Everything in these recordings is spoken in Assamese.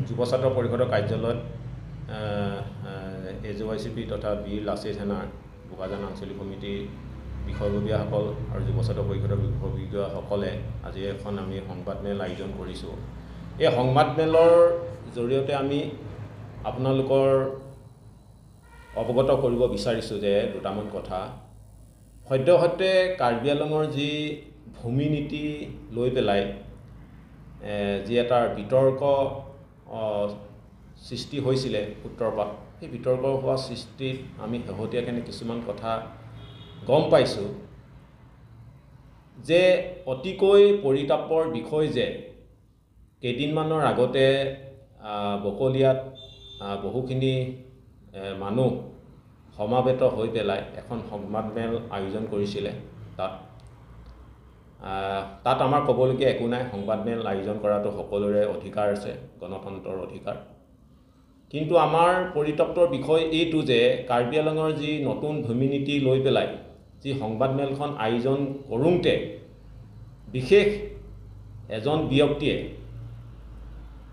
যুৱ ছাত্ৰ পৰিষদৰ কাৰ্যালয়ত AJYCP তথা বীৰ লাচিত সেনাৰ বোকাজান আঞ্চলিক সমিতিৰ বিষয়ববীয়াসকল আৰু যুৱ ছাত্ৰ পৰিষদৰ বিষয়ববীয়াসকলে আজি এখন আমি সংবাদমেল আয়োজন কৰিছোঁ। এই সংবাদমেলৰ জৰিয়তে আমি আপোনালোকৰ অৱগত কৰিব বিচাৰিছোঁ যে দুটামান কথা। সদ্যহতে কাৰ্বি আংলঙৰ যি ভূমি নীতি লৈ পেলাই যি এটা বিতৰ্ক সৃষ্টি হৈছিলে সূত্ৰপাত, সেই বিতৰ্ক হোৱা সৃষ্টিত আমি শেহতীয়াকৈ কিছুমান কথা গম পাইছোঁ যে অতিকৈ পৰিতাপৰ বিষয় যে কেইদিনমানৰ আগতে বকলিয়াত বহুখিনি মানুহ সমাবেত হৈ পেলাই এখন সংবাদমেল আয়োজন কৰিছিলে। তাত আমাৰ ক'বলগীয়া একো নাই, সংবাদমেল আয়োজন কৰাটো সকলোৰে অধিকাৰ আছে, গণতন্ত্ৰৰ অধিকাৰ। কিন্তু আমাৰ পৰিতপ্তৰ বিষয় এইটো যে কাৰ্বি আংলঙৰ যি নতুন ভূমি নীতি লৈ পেলাই যি সংবাদমেলখন আয়োজন কৰোঁতে বিশেষ এজন ব্যক্তিয়ে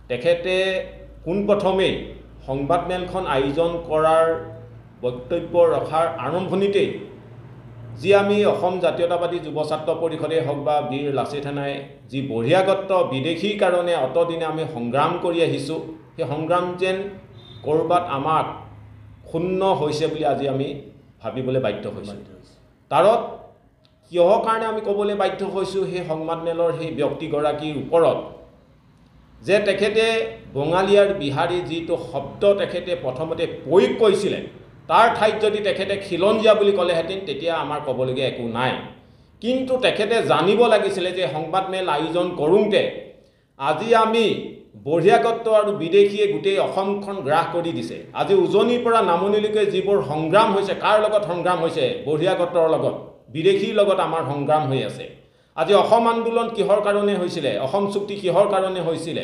তেখেতে পোনপ্ৰথমেই সংবাদমেলখন আয়োজন কৰাৰ বক্তব্য ৰখাৰ আৰম্ভণিতেই যি আমি অসম জাতীয়তাবাদী যুৱ ছাত্ৰ পৰিষদে হওক বা বীৰ লাচিত সেনাই যি বহিৰাগত বিদেশীৰ কাৰণে অতদিনে আমি সংগ্ৰাম কৰি আহিছোঁ, সেই সংগ্ৰাম যেন ক'ৰবাত আমাক ক্ষুণ্ণ হৈছে বুলি আজি আমি ভাবিবলৈ বাধ্য হৈছোঁ। তাৰত কিহৰ কাৰণে আমি ক'বলৈ বাধ্য হৈছোঁ সেই সংবাদমেলৰ সেই ব্যক্তিগৰাকীৰ ওপৰত যে তেখেতে বঙালী আৰু বিহাৰী যিটো শব্দ তেখেতে প্ৰথমতে প্ৰয়োগ কৰিছিলে, তাৰ ঠাইত যদি তেখেতে খিলঞ্জীয়া বুলি ক'লেহেঁতেন তেতিয়া আমাৰ ক'বলগীয়া একো নাই। কিন্তু তেখেতে জানিব লাগিছিলে যে সংবাদমেল আয়োজন কৰোঁতে আজি আমি বহিৰাগত আৰু বিদেশীয়ে গোটেই অসমখন গ্ৰাস কৰি দিছে। আজি উজনিৰ পৰা নামনিলৈকে যিবোৰ সংগ্ৰাম হৈছে, কাৰ লগত সংগ্ৰাম হৈছে? বহিৰাগতৰ লগত, বিদেশীৰ লগত আমাৰ সংগ্ৰাম হৈ আছে। আজি অসম আন্দোলন কিহৰ কাৰণে হৈছিলে? অসম চুক্তি কিহৰ কাৰণে হৈছিলে?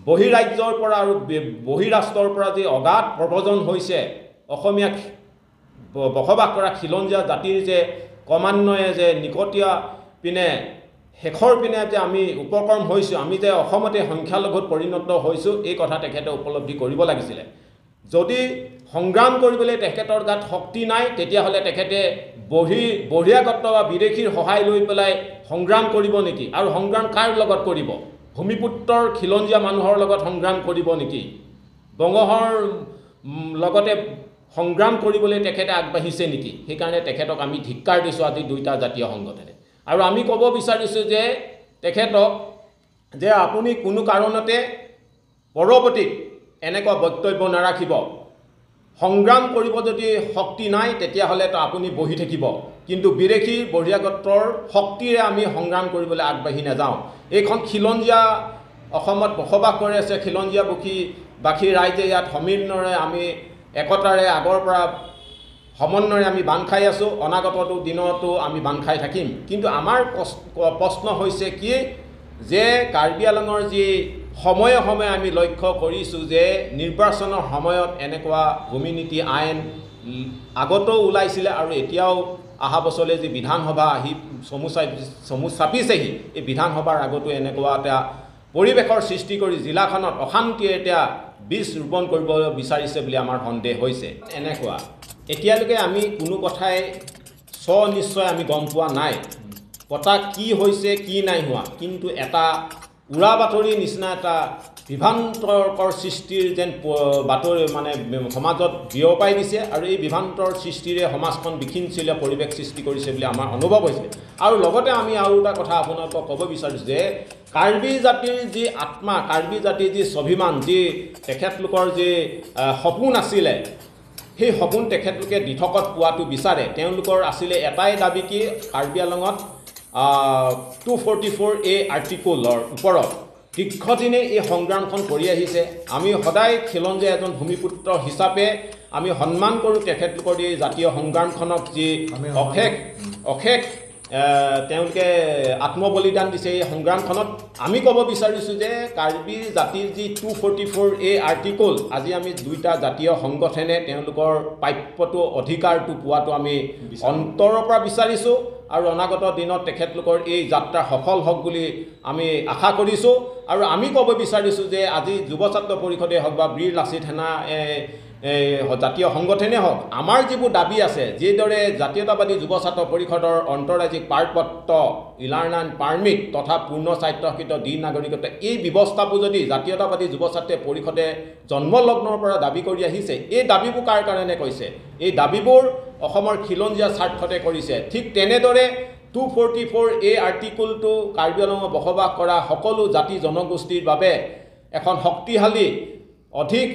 বহিৰাজ্যৰ পৰা আৰু বহিৰাষ্ট্ৰৰ পৰা যি অগাধ প্ৰব্ৰজন হৈছে অসমীয়া বসবাস কৰা খিলঞ্জীয়া জাতিৰ যে ক্ৰমান্বয়ে যে নিকটীয়া পিনে শেষৰ পিনে যে আমি উপক্ৰম হৈছোঁ, আমি যে অসমতে সংখ্যালঘুত পৰিণত হৈছোঁ, এই কথা তেখেতে উপলব্ধি কৰিব লাগিছিলে। যদি সংগ্ৰাম কৰিবলৈ তেখেতৰ গাত শক্তি নাই তেতিয়াহ'লে তেখেতে বহিৰাগত বা বিদেশীৰ সহায় লৈ পেলাই সংগ্ৰাম কৰিব নেকি? আৰু সংগ্ৰাম কাৰ লগত কৰিব? ভূমিপুত্ৰৰ খিলঞ্জীয়া মানুহৰ লগত সংগ্ৰাম কৰিব নেকি? বঙহৰ লগতে সংগ্ৰাম কৰিবলৈ তেখেতে আগবাঢ়িছে নেকি? সেইকাৰণে তেখেতক আমি ধিক্কাৰ দিছোঁ আজি দুইটা জাতীয় সংগঠনে। আৰু আমি ক'ব বিচাৰিছোঁ যে তেখেতক যে আপুনি কোনো কাৰণতে পৰৱৰ্তীত এনেকুৱা বক্তব্য নাৰাখিব। সংগ্ৰাম কৰিব যদি শক্তি নাই তেতিয়াহ'লেতো আপুনি বহি থাকিব, কিন্তু বিদেশীৰ বহিৰাগতৰ শক্তিৰে আমি সংগ্ৰাম কৰিবলৈ আগবাঢ়ি নাযাওঁ। এইখন খিলঞ্জীয়া অসমত বসবাস কৰি আছে খিলঞ্জীয়া বাসী ৰাইজে ইয়াত সমন্বয়েৰে আমি একতাৰে আগৰ পৰা সমন্বয়েৰে আমি বান্ধ খাই আছোঁ, অনাগত দিনতো আমি বান্ধ খাই থাকিম। কিন্তু আমাৰ প্ৰশ্ন হৈছে কি যে কাৰ্বি আংলঙৰ যি সময়ে সময়ে আমি লক্ষ্য কৰিছোঁ যে নিৰ্বাচনৰ সময়ত এনেকুৱা ভূমি নীতি আইন আগতেও ওলাইছিলে আৰু এতিয়াও অহা বছৰলৈ যি বিধানসভা আহি চমু চাপিছেহি, এই বিধানসভাৰ আগতো এনেকুৱা এটা পৰিৱেশৰ সৃষ্টি কৰি জিলাখনত অশান্তিৰ এতিয়া বীজ ৰোপণ কৰিব বিচাৰিছে বুলি আমাৰ সন্দেহ হৈছে। এনেকুৱা এতিয়ালৈকে আমি কোনো কথাই নিশ্চয় আমি গম পোৱা নাই কথা কি হৈছে কি নাই হোৱা, কিন্তু এটা উৰা বাতৰিৰ নিচিনা এটা বিভ্ৰান্তৰ সৃষ্টিৰ যেন বাতৰি মানে সমাজত বিয়পাই দিছে আৰু এই বিভ্ৰান্তৰ সৃষ্টিৰে সমাজখন বিক্ষিপ্ত পৰিৱেশ সৃষ্টি কৰিছে বুলি আমাৰ অনুভৱ হৈছে। আৰু লগতে আমি আৰু এটা কথা আপোনালোকক ক'ব বিচাৰিছোঁ যে কাৰ্বি জাতিৰ যি আত্মা, কাৰ্বি জাতিৰ যি স্বাভিমান, যি তেখেতলোকৰ যি সপোন আছিলে, সেই সপোন তেখেতলোকে দিঠকত পোৱাটো বিচাৰে। তেওঁলোকৰ আছিলে এটাই দাবী কি কাৰ্বি আংলঙত 244A আৰ্টিকলৰ ওপৰত দীৰ্ঘদিনে এই সংগ্ৰামখন কৰি আহিছে। আমি সদায় খিলঞ্জীয়া এজন ভূমিপুত্ৰ হিচাপে আমি সন্মান কৰোঁ তেখেতলোকৰ এই জাতীয় সংগ্ৰামখনক, যি অশেষ তেওঁলোকে আত্মবলিদান দিছে এই সংগ্ৰামখনত। আমি ক'ব বিচাৰিছোঁ যে কাৰ্বি জাতিৰ যি 244A আৰ্টিকল আজি আমি দুইটা জাতীয় সংগঠনে তেওঁলোকৰ প্ৰাপ্যটো অধিকাৰটো পোৱাটো আমি অন্তৰৰ পৰা বিচাৰিছোঁ। আৰু অনাগত দিনত তেখেতলোকৰ এই যাত্ৰা সফল হওক বুলি আমি আশা কৰিছোঁ। আৰু আমি ক'ব বিচাৰিছোঁ যে আজি যুৱ ছাত্ৰ পৰিষদে হওক বা বীৰ লাচিত সেনা জাতীয় সংগঠনেই হওক, আমাৰ যিবোৰ দাবী আছে, যিদৰে জাতীয়তাবাদী যুৱ ছাত্ৰ পৰিষদৰ অন্তৰাজ্যিক পাৰপত্ৰ, ইলাৰ্ণ পাৰ্মিট তথা পূৰ্ণ স্বায়ত্তশাসিত দ্বি নাগৰিকত্ব, এই ব্যৱস্থাবোৰ যদি জাতীয়তাবাদী যুৱ ছাত্ৰ পৰিষদে জন্মলগ্নৰ পৰা দাবী কৰি আহিছে, এই দাবীবোৰ কাৰ কাৰণে কৈছে? এই দাবীবোৰ অসমৰ খিলঞ্জীয়া স্বাৰ্থতে কৰিছে। ঠিক তেনেদৰে 244 এই আৰ্টিকলটো কাৰ্বি আংলঙত বসবাস কৰা সকলো জাতি জনগোষ্ঠীৰ বাবে এখন শক্তিশালী অধিক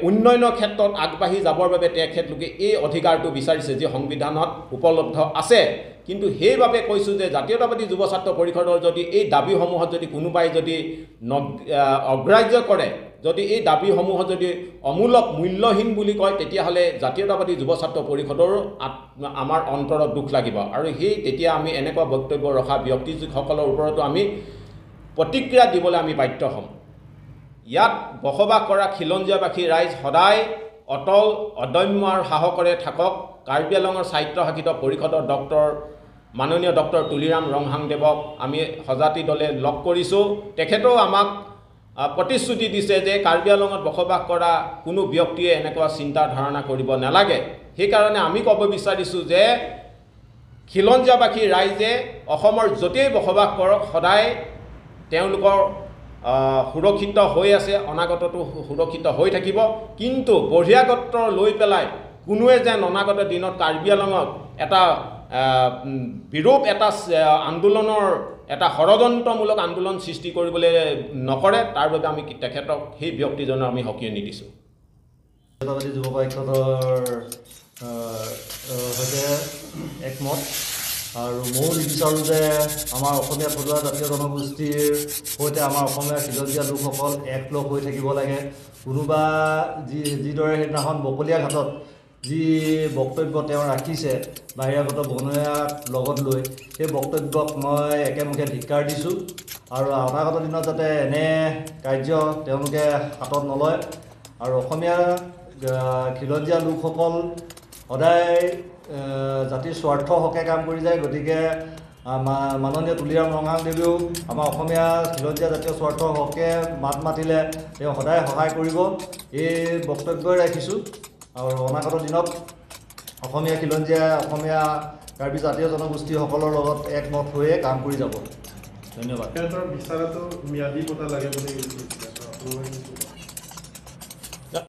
উন্নয়নৰ ক্ষেত্ৰত আগবাঢ়ি যাবৰ বাবে তেখেতলোকে এই অধিকাৰটো বিচাৰিছে, যি সংবিধানত উপলব্ধ আছে। কিন্তু সেইবাবে কৈছোঁ যে জাতীয়তাবাদী যুৱ ছাত্ৰ পৰিষদৰ যদি এই দাবীসমূহত যদি কোনোবাই যদি অগ্ৰাহ্য কৰে, যদি এই দাবীসমূহত যদি অমূলক মূল্যহীন বুলি কয়, তেতিয়াহ'লে জাতীয়তাবাদী যুৱ ছাত্ৰ পৰিষদৰো আমাৰ অন্তৰত দুখ লাগিব। আৰু তেতিয়া আমি এনেকুৱা বক্তব্য ৰখা ব্যক্তিসকলৰ ওপৰতো আমি প্ৰতিক্ৰিয়া দিবলৈ আমি বাধ্য হ'ম। ইয়াত বসবাস কৰা খিলঞ্জীয়াবাসী ৰাইজ সদায় অটল অদম্য আৰু সাহসৰে থাকক। কাৰ্বি আংলঙৰ স্বায়ত্তশাসিত পৰিষদৰ মাননীয় ডক্টৰ তুলিৰাম ৰংহাংদেৱক আমি সজাতি দলে লগ কৰিছোঁ। তেখেতেও আমাক প্ৰতিশ্ৰুতি দিছে যে কাৰ্বি আংলঙত বসবাস কৰা কোনো ব্যক্তিয়ে এনেকুৱা চিন্তা ধাৰণা কৰিব নালাগে। সেইকাৰণে আমি ক'ব বিচাৰিছোঁ যে খিলঞ্জীয়াবাসী ৰাইজে অসমৰ য'তেই বসবাস কৰক, সদায় তেওঁলোকৰ সুৰক্ষিত হৈ আছে, অনাগতটো সুৰক্ষিত হৈ থাকিব। কিন্তু বহিৰাগত লৈ পেলাই কোনোৱে যেন অনাগত দিনত কাৰ্বি আংলঙত এটা বিৰূপ এটা আন্দোলনৰ এটা ষড়যন্ত্ৰমূলক আন্দোলন সৃষ্টি কৰিবলৈ নকৰে, তাৰ বাবে আমি তেখেতক সেই ব্যক্তিজনক আমি সকিয়নি দিছোঁ। জাতীয়তাবাদী যুৱ পৰিষদৰ সৈতে একমত আৰু ময়ো নিবিচাৰোঁ যে আমাৰ অসমীয়া থলুৱা জাতীয় জনগোষ্ঠীৰ সৈতে আমাৰ অসমীয়া খিলঞ্জীয়া লোকসকল একলগ হৈ থাকিব লাগে। কোনোবা যিদৰে সেইদিনাখন বকলীয়া ঘাটত যি বক্তব্য তেওঁ ৰাখিছে বাহিৰাগত বনৰীয়াক লগত লৈ, সেই বক্তব্যক মই একেমুখে ধিক্কাৰ দিছোঁ। আৰু অনাগত দিনত যাতে এনে কাৰ্য তেওঁলোকে হাতত নলয়। আৰু অসমীয়া খিলঞ্জীয়া লোকসকল সদায় জাতিৰ স্বাৰ্থ হকে কাম কৰি যায়। গতিকে মাননীয় তুলিৰাম ৰংহাংদেৱেও আমাৰ অসমীয়া খিলঞ্জীয়া জাতীয় স্বাৰ্থৰ হকে মাত মাতিলে তেওঁ সদায় সহায় কৰিব, এই বক্তব্যই ৰাখিছোঁ। আৰু অনাগত দিনত অসমীয়া কাৰ্বি জাতীয় জনগোষ্ঠীসকলৰ লগত একমত হৈয়ে কাম কৰি যাব। ধন্যবাদ। বিচাৰটো ম্যাদী পতা লাগে বুলি